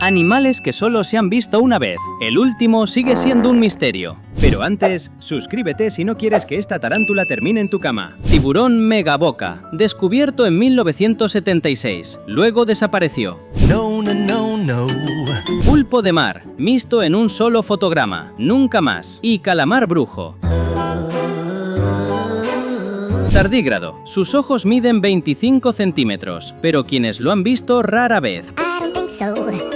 Animales que solo se han visto una vez. El último sigue siendo un misterio. Pero antes, suscríbete si no quieres que esta tarántula termine en tu cama. Tiburón megaboca, descubierto en 1976, luego desapareció. No, no, no, no. Pulpo de mar, visto en un solo fotograma, nunca más. Y calamar brujo. Tardígrado, sus ojos miden 25 centímetros, pero quienes lo han visto rara vez. I don't think so.